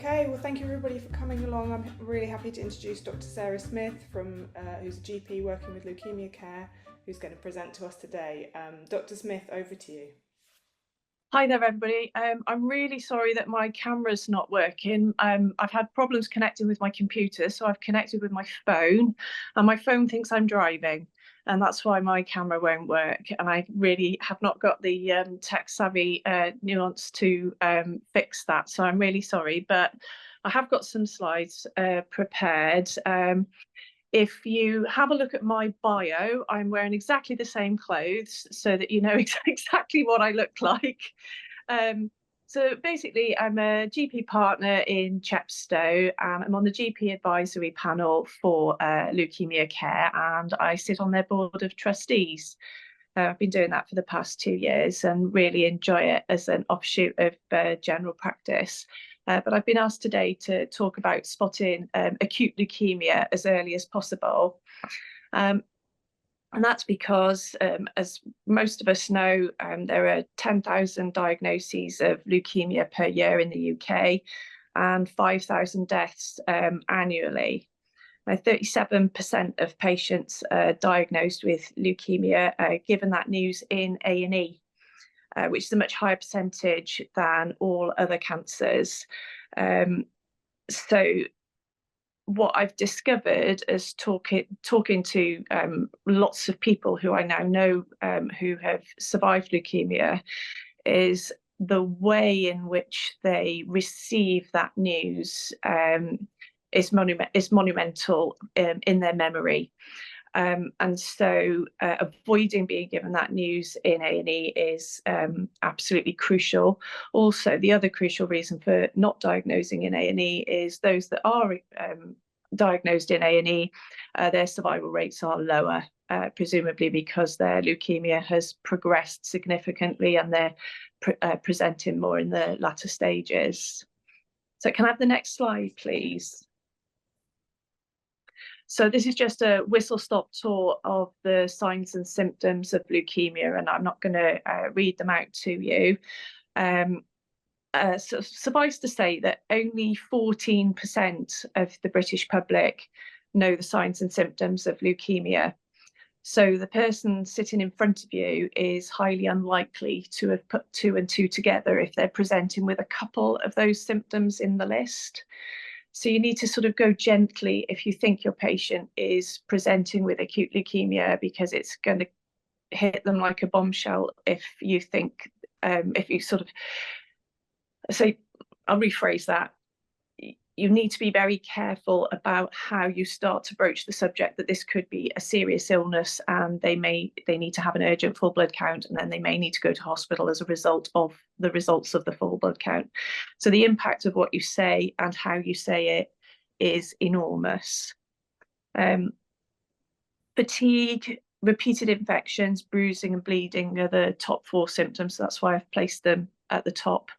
Okay, well, thank you everybody for coming along. I'm really happy to introduce Dr. Sarah Smith, who's a GP working with Leukaemia Care, who's going to present to us today. Dr. Smith, over to you. Hi there, everybody. I'm really sorry that my camera's not working. I've had problems connecting with my computer, so I've connected with my phone, and my phone thinks I'm driving, and that's why my camera won't work. And I really have not got the tech-savvy nuance to fix that, so I'm really sorry. But I have got some slides prepared. If you have a look at my bio, I'm wearing exactly the same clothes so that you know exactly what I look like. So basically, I'm a GP partner in Chepstow, and I'm on the GP advisory panel for Leukaemia Care, and I sit on their board of trustees. I've been doing that for the past 2 years and really enjoy it as an offshoot of general practice. But I've been asked today to talk about spotting acute leukemia as early as possible. And that's because, as most of us know, there are 10,000 diagnoses of leukemia per year in the UK and 5,000 deaths annually. 37% of patients diagnosed with leukemia are given that news in A&E. Which is a much higher percentage than all other cancers. So what I've discovered is talking to lots of people who I now know who have survived leukemia is the way in which they receive that news is monumental in their memory. And so avoiding being given that news in A&E is absolutely crucial. Also, the other crucial reason for not diagnosing in A&E is those that are diagnosed in A&E, their survival rates are lower, presumably because their leukemia has progressed significantly and they're presenting more in the latter stages. So can I have the next slide, please? So this is just a whistle-stop tour of the signs and symptoms of leukemia, and I'm not going to read them out to you. So suffice to say that only 14% of the British public know the signs and symptoms of leukemia. So the person sitting in front of you is highly unlikely to have put 2 and 2 together if they're presenting with a couple of those symptoms in the list. So you need to sort of go gently if you think your patient is presenting with acute leukemia, because it's going to hit them like a bombshell if you think, if you sort of say, I'll rephrase that. You need to be very careful about how you start to broach the subject that this could be a serious illness and they need to have an urgent full blood count, and then they may need to go to hospital as a result of the results of the full blood count. So the impact of what you say and how you say it is enormous. Fatigue, repeated infections, bruising and bleeding are the top 4 symptoms. So that's why I've placed them at the top.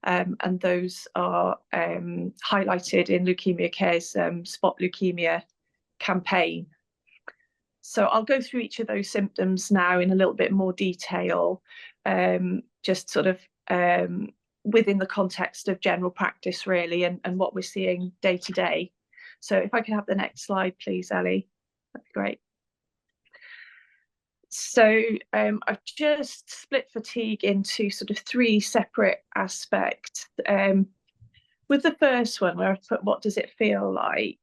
And those are highlighted in Leukaemia Care's Spot Leukemia campaign. So I'll go through each of those symptoms now in a little bit more detail, just sort of within the context of general practice, really, and what we're seeing day to day. So if I can have the next slide, please, Ellie, that'd be great. So I've just split fatigue into sort of 3 separate aspects. With the first one, where I've put what does it feel like,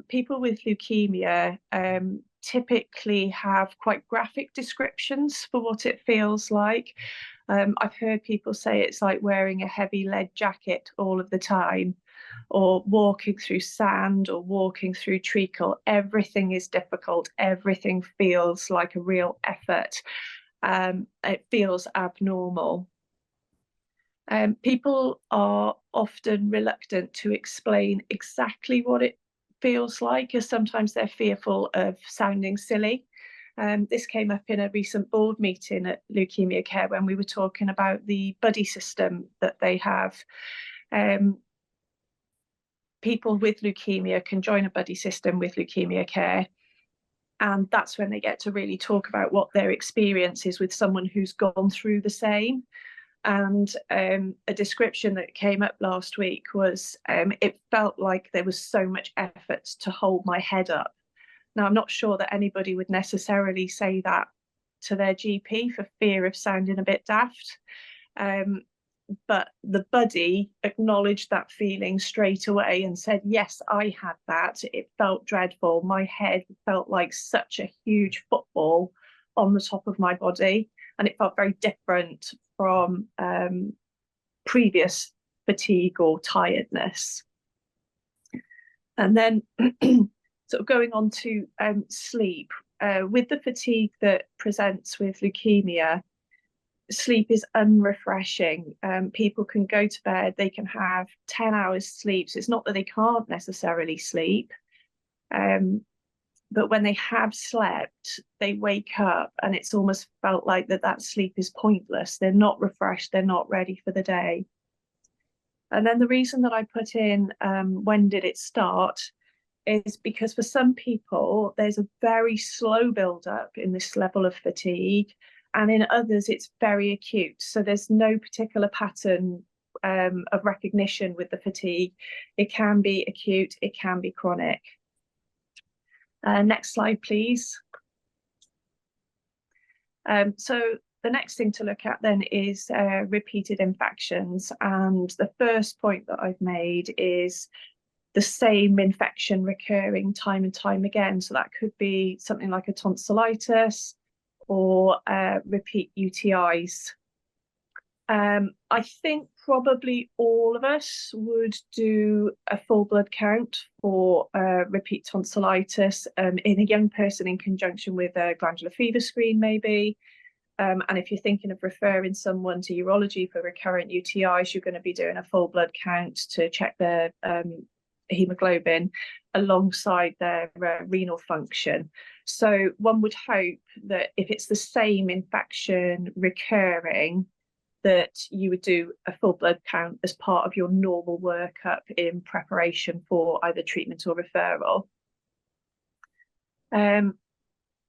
people with leukemia typically have quite graphic descriptions for what it feels like. I've heard people say it's like wearing a heavy lead jacket all of the time, or walking through sand, or walking through treacle. Everything is difficult. Everything feels like a real effort. It feels abnormal. People are often reluctant to explain exactly what it feels like, as sometimes they're fearful of sounding silly. This came up in a recent board meeting at Leukaemia Care when we were talking about the buddy system that they have. People with leukemia can join a buddy system with Leukaemia Care, and that's when they get to really talk about what their experience is with someone who's gone through the same. And a description that came up last week was it felt like there was so much effort to hold my head up. Now, I'm not sure that anybody would necessarily say that to their GP for fear of sounding a bit daft. But the buddy acknowledged that feeling straight away and said, yes, I had that. It felt dreadful. My head felt like such a huge football on the top of my body, and it felt very different from previous fatigue or tiredness. And then sort of going on to sleep, with the fatigue that presents with leukemia, sleep is unrefreshing. People can go to bed, they can have 10 hours sleep. So it's not that they can't necessarily sleep, but when they have slept, they wake up and it's almost felt like that sleep is pointless. They're not refreshed, they're not ready for the day. And then the reason that I put in when did it start is because for some people, there's a very slow build-up in this level of fatigue, and in others, it's very acute. So there's no particular pattern of recognition with the fatigue. It can be acute, it can be chronic. Next slide, please. So the next thing to look at then is repeated infections. And the first point that I've made is the same infection recurring time and time again. So that could be something like a tonsillitis or repeat UTIs. I think probably all of us would do a full blood count for repeat tonsillitis in a young person in conjunction with a glandular fever screen maybe. And if you're thinking of referring someone to urology for recurrent UTIs, you're going to be doing a full blood count to check their hemoglobin alongside their renal function. So one would hope that if it's the same infection recurring, that you would do a full blood count as part of your normal workup in preparation for either treatment or referral. And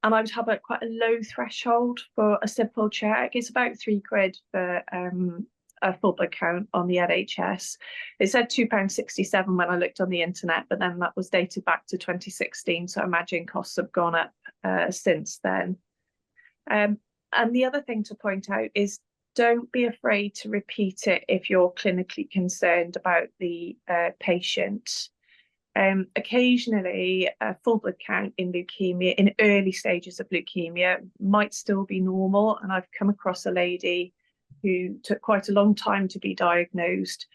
I would have quite a low threshold for a simple check. It's about £3 for a full blood count on the NHS. It said £2.67 when I looked on the internet, but then that was dated back to 2016. So I imagine costs have gone up since then. And the other thing to point out is don't be afraid to repeat it if you're clinically concerned about the patient. Occasionally, a full blood count in leukemia, in early stages of leukemia, might still be normal. And I've come across a lady who took quite a long time to be diagnosed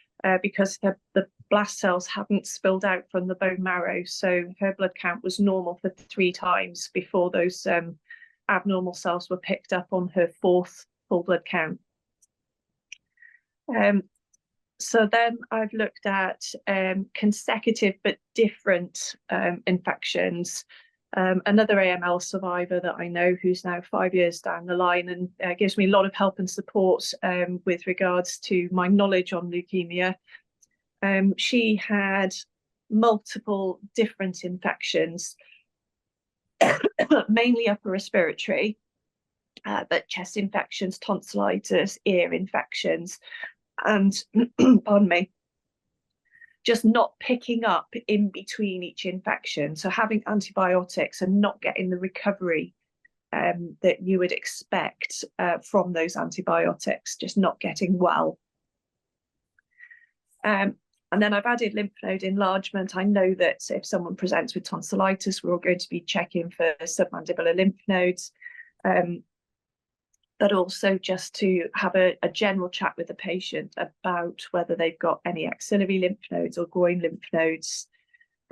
because the blast cells hadn't spilled out from the bone marrow. So her blood count was normal for 3 times before those abnormal cells were picked up on her 4th full blood count. So then I've looked at consecutive but different infections. Another AML survivor that I know who's now 5 years down the line and gives me a lot of help and support with regards to my knowledge on leukemia. She had multiple different infections, mainly upper respiratory, but chest infections, tonsillitis, ear infections, and pardon me, just not picking up in between each infection. So having antibiotics and not getting the recovery that you would expect from those antibiotics, just not getting well. And then I've added lymph node enlargement. I know that if someone presents with tonsillitis, we're all going to be checking for submandibular lymph nodes. But also just to have a general chat with the patient about whether they've got any axillary lymph nodes or groin lymph nodes.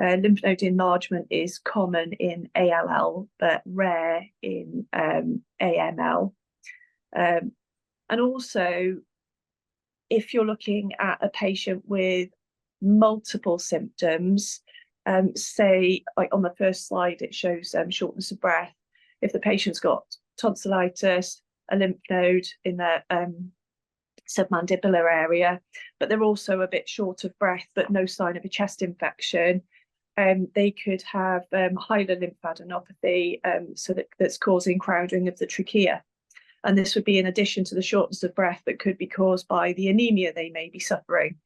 Lymph node enlargement is common in ALL, but rare in AML. And also, if you're looking at a patient with multiple symptoms, say like on the first slide, it shows shortness of breath. If the patient's got tonsillitis, a lymph node in their submandibular area, but they're also a bit short of breath, but no sign of a chest infection, they could have hilar lymphadenopathy, so that's causing crowding of the trachea. And this would be in addition to the shortness of breath that could be caused by the anemia they may be suffering.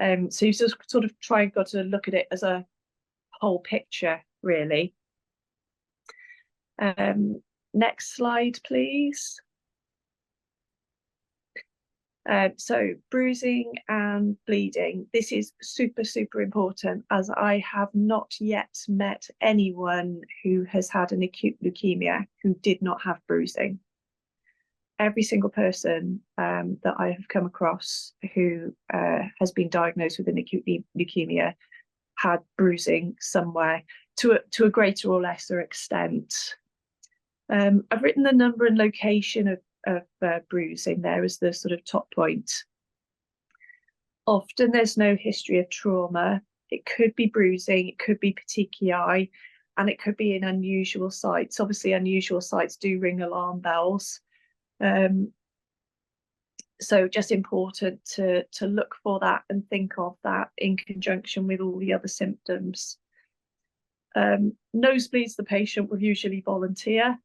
So you just sort of got to look at it as a whole picture, really. Next slide, please. So bruising and bleeding, this is super, super important, as I have not yet met anyone who has had an acute leukemia who did not have bruising. Every single person that I have come across who has been diagnosed with an acute leukemia had bruising somewhere to a greater or lesser extent. I've written the number and location of bruising there as the sort of top point. Often there's no history of trauma. It could be bruising, it could be petechiae, and it could be in unusual sites. Obviously, unusual sites do ring alarm bells. So just important to look for that and think of that in conjunction with all the other symptoms. Nosebleeds, the patient will usually volunteer.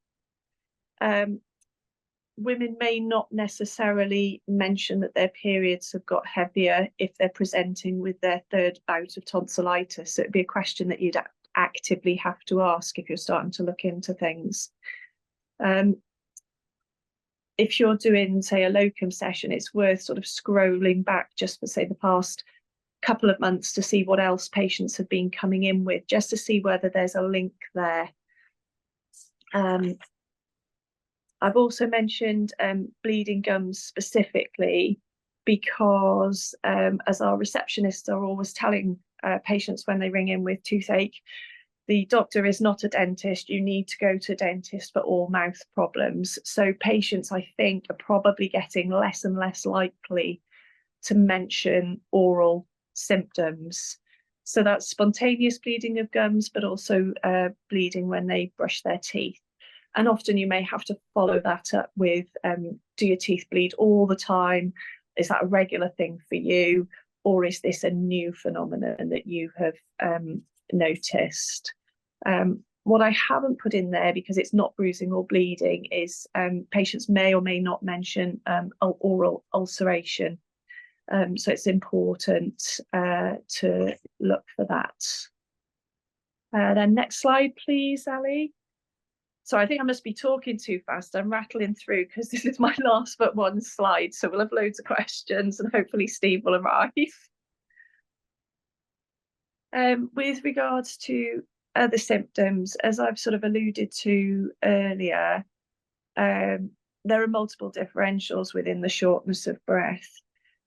Women may not necessarily mention that their periods have got heavier if they're presenting with their third bout of tonsillitis. So it'd be a question that you'd actively have to ask if you're starting to look into things. If you're doing, say, a locum session, it's worth sort of scrolling back just for, say, the past couple of months to see what else patients have been coming in with, just to see whether there's a link there. I've also mentioned bleeding gums specifically because, as our receptionists are always telling patients when they ring in with toothache, the doctor is not a dentist. You need to go to a dentist for all mouth problems. So patients, I think, are probably getting less and less likely to mention oral symptoms. So that's spontaneous bleeding of gums, but also bleeding when they brush their teeth. And often you may have to follow that up with, do your teeth bleed all the time? Is that a regular thing for you? Or is this a new phenomenon that you have noticed? What I haven't put in there, because it's not bruising or bleeding, is patients may or may not mention oral ulceration. So it's important to look for that. Then next slide, please, Ali. So I think I must be talking too fast. I'm rattling through because this is my last but one slide. So we'll have loads of questions and hopefully Steve will arrive. With regards to other symptoms, as I've sort of alluded to earlier, there are multiple differentials within the shortness of breath.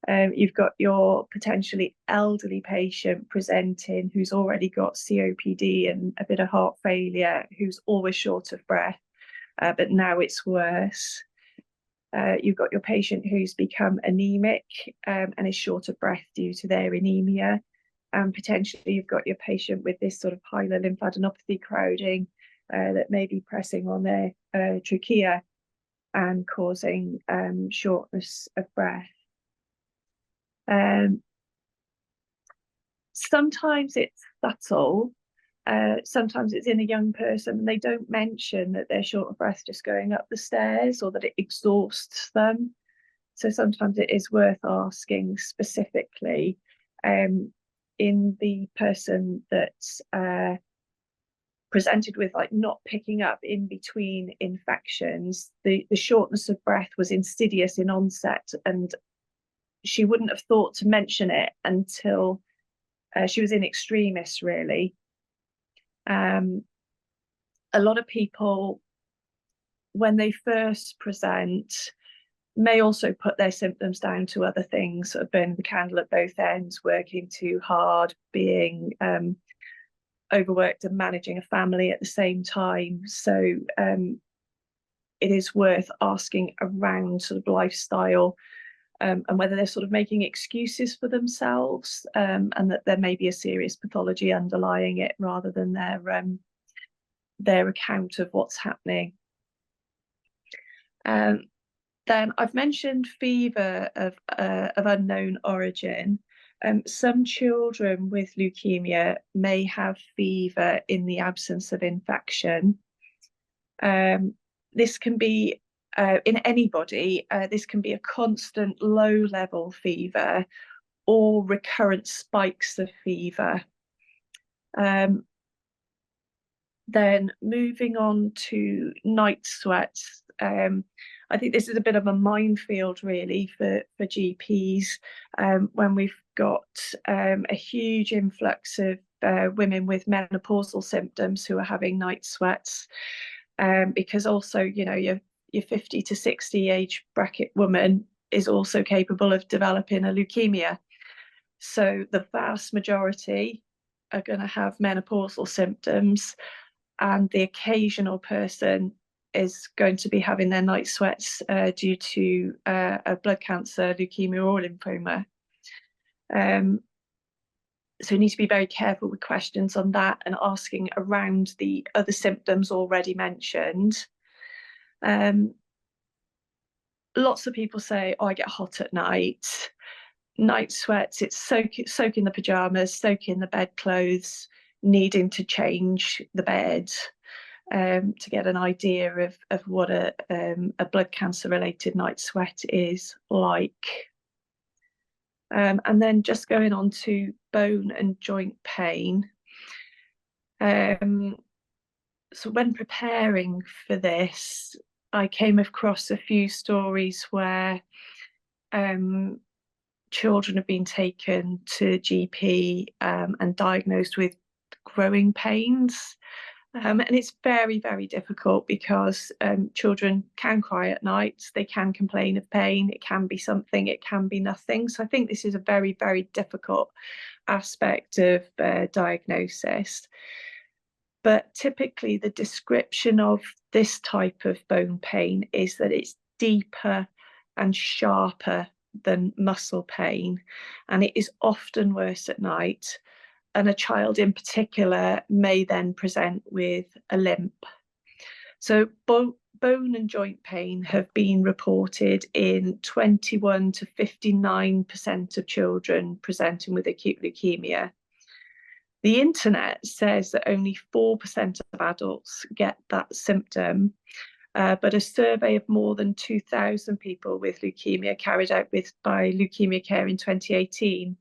You've got your potentially elderly patient presenting who's already got COPD and a bit of heart failure, who's always short of breath, but now it's worse. You've got your patient who's become anemic and is short of breath due to their anemia. And potentially you've got your patient with this sort of hilar lymphadenopathy crowding that may be pressing on their trachea and causing shortness of breath. Sometimes it's subtle, sometimes it's in a young person and they don't mention that they're short of breath just going up the stairs or that it exhausts them. So sometimes it is worth asking specifically. In the person that presented with like not picking up in between infections, the shortness of breath was insidious in onset, and she wouldn't have thought to mention it until she was in extremis, really. A lot of people, when they first present, may also put their symptoms down to other things, sort of burning the candle at both ends, working too hard, being overworked and managing a family at the same time. So it is worth asking around sort of lifestyle and whether they're sort of making excuses for themselves, and that there may be a serious pathology underlying it rather than their account of what's happening. Then I've mentioned fever of unknown origin. Some children with leukemia may have fever in the absence of infection. This can be in anybody, this can be a constant low-level fever or recurrent spikes of fever. Then moving on to night sweats. I think this is a bit of a minefield really for GPs when we've got a huge influx of women with menopausal symptoms who are having night sweats, because also, you know, your 50 to 60 age bracket woman is also capable of developing a leukemia. So the vast majority are going to have menopausal symptoms, and the occasional person is going to be having their night sweats due to a blood cancer, leukemia, or lymphoma. So you need to be very careful with questions on that and asking around the other symptoms already mentioned. Lots of people say, oh, I get hot at night. Night sweats, it's soaking the pajamas, soaking the bedclothes, needing to change the bed to get an idea of what a blood cancer related night sweat is like. And then just going on to bone and joint pain. So when preparing for this, I came across a few stories where children have been taken to GP and diagnosed with growing pains. And it's very, very difficult because children can cry at night, they can complain of pain, it can be something, it can be nothing. So I think this is a very, very difficult aspect of diagnosis. But typically the description of this type of bone pain is that it's deeper and sharper than muscle pain, and it is often worse at night. And a child in particular may then present with a limp. So bone and joint pain have been reported in 21 to 59% of children presenting with acute leukemia. The internet says that only 4% of adults get that symptom, but a survey of more than 2,000 people with leukemia carried out by Leukaemia Care in 2018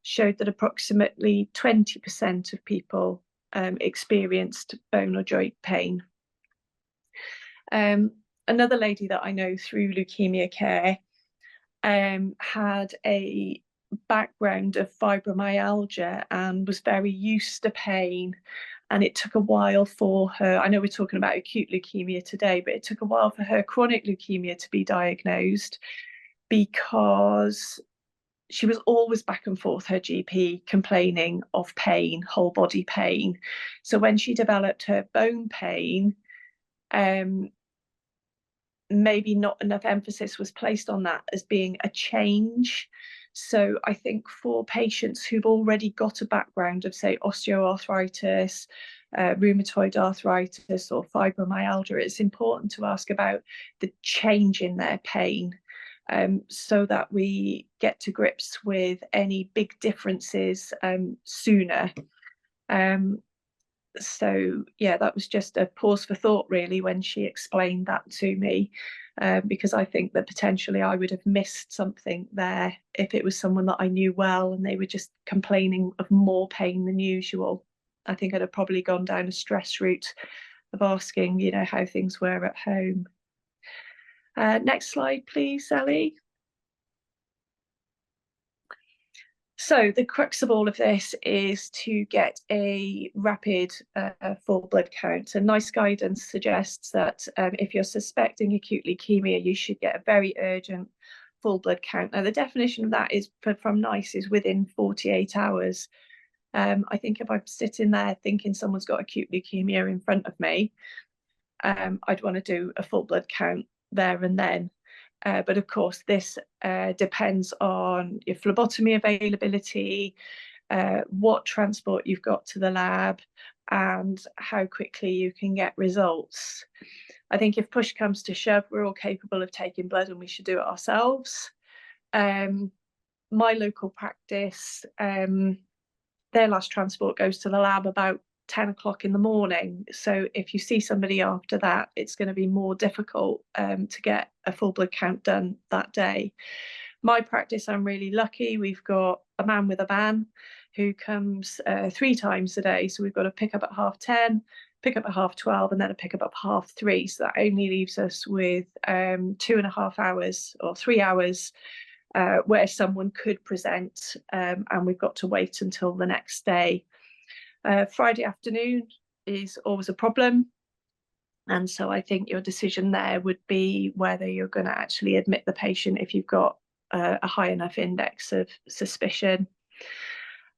showed that approximately 20% of people experienced bone or joint pain. Another lady that I know through Leukaemia Care had a background of fibromyalgia and was very used to pain. And it took a while for her, I know we're talking about acute leukemia today, but it took a while for her chronic leukemia to be diagnosed because she was always back and forth, her GP, complaining of pain, whole body pain. So when she developed her bone pain, maybe not enough emphasis was placed on that as being a change. So I think for patients who've already got a background of, say, osteoarthritis, rheumatoid arthritis, or fibromyalgia, it's important to ask about the change in their pain, so that we get to grips with any big differences sooner. So yeah, that was just a pause for thought really when she explained that to me, because I think that potentially I would have missed something there if it was someone that I knew well and they were just complaining of more pain than usual. I think I'd have probably gone down a stress route of asking, you know, how things were at home. Next slide, please, Ellie. So the crux of all of this is to get a rapid full blood count. And NICE guidance suggests that if you're suspecting acute leukemia, you should get a very urgent full blood count. Now, the definition of that is from NICE is within 48 hours. I think if I'm sitting there thinking someone's got acute leukemia in front of me, I'd want to do a full blood count there and then. But of course, this depends on your phlebotomy availability, what transport you've got to the lab, and how quickly you can get results. I think if push comes to shove, we're all capable of taking blood and we should do it ourselves. My local practice, their last transport goes to the lab about 10 o'clock in the morning. So if you see somebody after that, it's going to be more difficult to get a full blood count done that day. My practice, I'm really lucky. We've got a man with a van who comes 3 times a day. So we've got a pickup at 10:30, pick up at 12:30, and then a pickup at 3:30. So that only leaves us with 2.5 hours or 3 hours where someone could present, and we've got to wait until the next day. Friday afternoon is always a problem. And so I think your decision there would be whether you're going to actually admit the patient if you've got a high enough index of suspicion,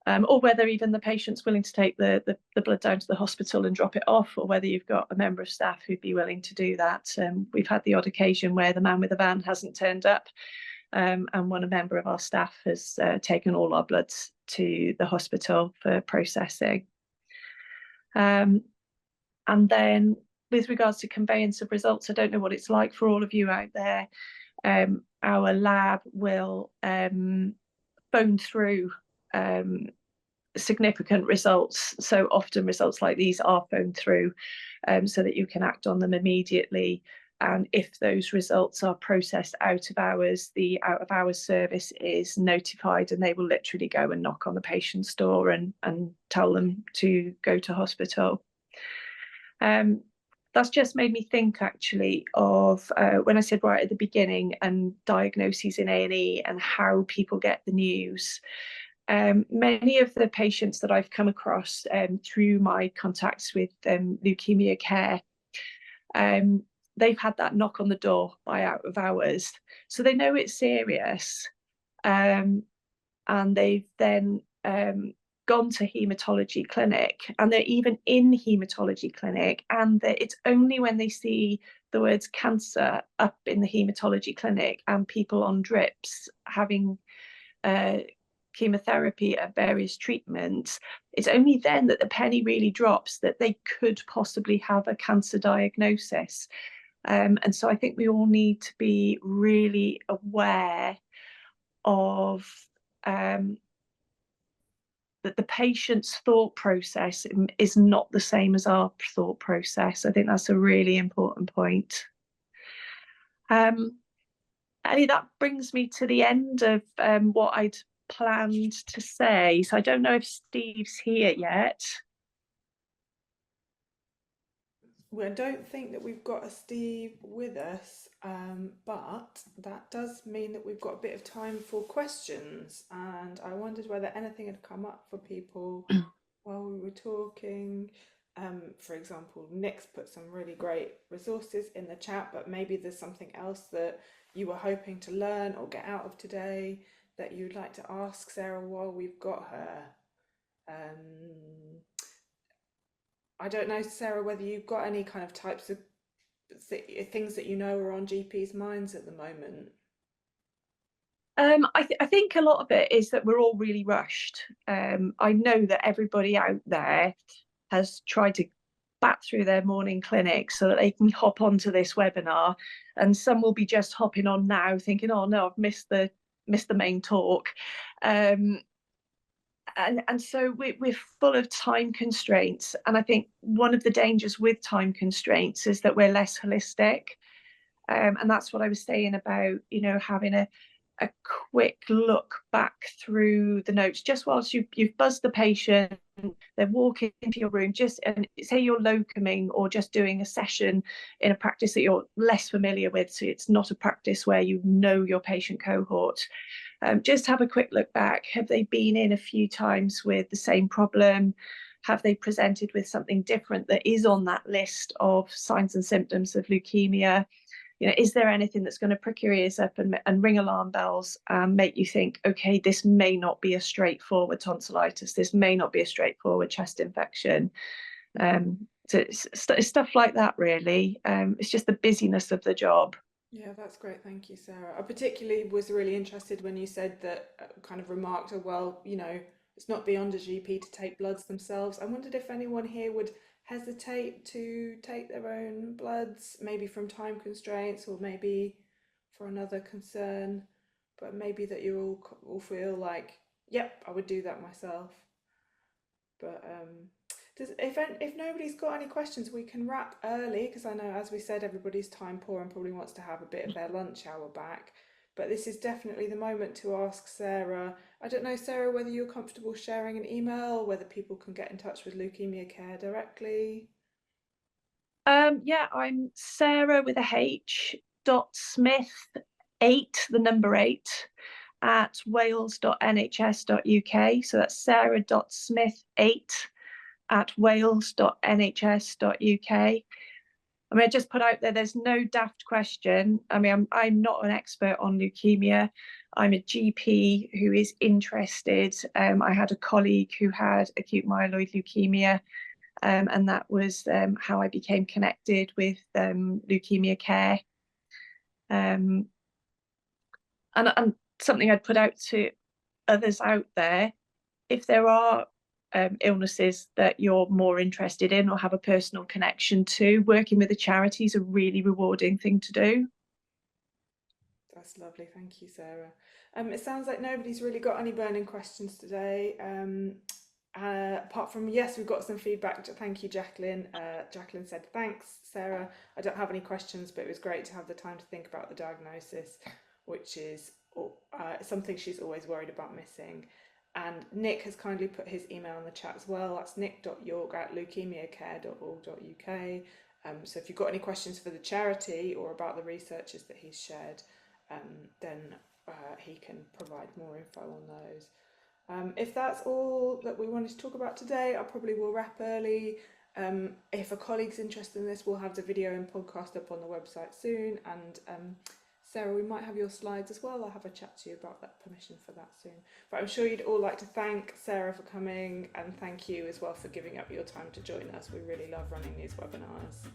or whether even the patient's willing to take the blood down to the hospital and drop it off, or whether you've got a member of staff who'd be willing to do that. We've had the odd occasion where the man with the van hasn't turned up, and a member of our staff has taken all our bloods to the hospital for processing. And then with regards to conveyance of results, I don't know what it's like for all of you out there. Our lab will phone through significant results. So often results like these are phoned through so that you can act on them immediately. And if those results are processed out of hours, the out of hours service is notified, and they will literally go and knock on the patient's door and tell them to go to hospital. That's just made me think actually of when I said right at the beginning, and diagnoses in A&E and how people get the news. Many of the patients that I've come across through my contacts with Leukaemia Care, they've had that knock on the door by out of hours. So they know it's serious. And they've then gone to haematology clinic, and they're even in haematology clinic. And it's only when they see the words cancer up in the haematology clinic and people on drips having chemotherapy at various treatments, it's only then that the penny really drops that they could possibly have a cancer diagnosis. And so I think we all need to be really aware of that the patient's thought process is not the same as our thought process. I think that's a really important point. Ellie, that brings me to the end of what I'd planned to say. So I don't know if Steve's here yet. Well, I don't think that we've got a Steve with us, but that does mean that we've got a bit of time for questions. And I wondered whether anything had come up for people while we were talking. For example, Nick's put some really great resources in the chat, but maybe there's something else that you were hoping to learn or get out of today that you'd like to ask Sarah while we've got her. I don't know, Sarah, whether you've got any kind of types of things that you know are on GPs' minds at the moment. I think a lot of it is that we're all really rushed. I know that everybody out there has tried to bat through their morning clinic so that they can hop onto this webinar, and some will be just hopping on now thinking, oh no, I've missed the main talk. And so we're full of time constraints. And I think one of the dangers with time constraints is that we're less holistic. And that's what I was saying about, having a quick look back through the notes just whilst you've buzzed the patient, they're walking into your room, and say you're locuming or just doing a session in a practice that you're less familiar with, so it's not a practice where you know your patient cohort. Just have a quick look back. Have they been in a few times with the same problem? Have they presented with something different that is on that list of signs and symptoms of leukemia? Is there anything that's going to prick your ears up and ring alarm bells and make you think, okay, this may not be a straightforward tonsillitis, this may not be a straightforward chest infection. So it's stuff like that, really. It's just the busyness of the job. Yeah, that's great. Thank you, Sarah. I particularly was really interested when you said that, kind of remarked, oh, well, it's not beyond a GP to take bloods themselves. I wondered if anyone here would hesitate to take their own bloods, maybe from time constraints or maybe for another concern, but maybe that you all feel like, yep, I would do that myself. But If nobody's got any questions, we can wrap early because I know, as we said, everybody's time poor and probably wants to have a bit of their lunch hour back. But this is definitely the moment to ask Sarah. I don't know, Sarah, whether you're comfortable sharing an email, whether people can get in touch with Leukemia Care directly. Yeah, I'm Sarah with a H dot Smith 8, the number 8, at wales.nhs.uk. So that's sarah.smith 8 at wales.nhs.uk. I mean, I just put out there, there's no daft question. I mean, I'm not an expert on leukemia. I'm a GP who is interested. I had a colleague who had acute myeloid leukemia, and that was how I became connected with Leukemia Care. And something I'd put out to others out there, if there are illnesses that you're more interested in or have a personal connection to, working with a charity is a really rewarding thing to do. That's lovely. Thank you, Sarah. It sounds like nobody's really got any burning questions today. Apart from, yes, we've got some feedback. Thank you, Jacqueline. Jacqueline said, thanks, Sarah. I don't have any questions, but it was great to have the time to think about the diagnosis, which is something she's always worried about missing. And Nick has kindly put his email in the chat as well. That's nick.york@leukemiacare.org.uk. So if you've got any questions for the charity or about the researchers that he's shared, then he can provide more info on those. If that's all that we wanted to talk about today, I probably will wrap early. If a colleague's interested in this, we'll have the video and podcast up on the website soon. And Sarah, we might have your slides as well. I'll have a chat to you about that, permission for that soon. But I'm sure you'd all like to thank Sarah for coming, and thank you as well for giving up your time to join us. We really love running these webinars.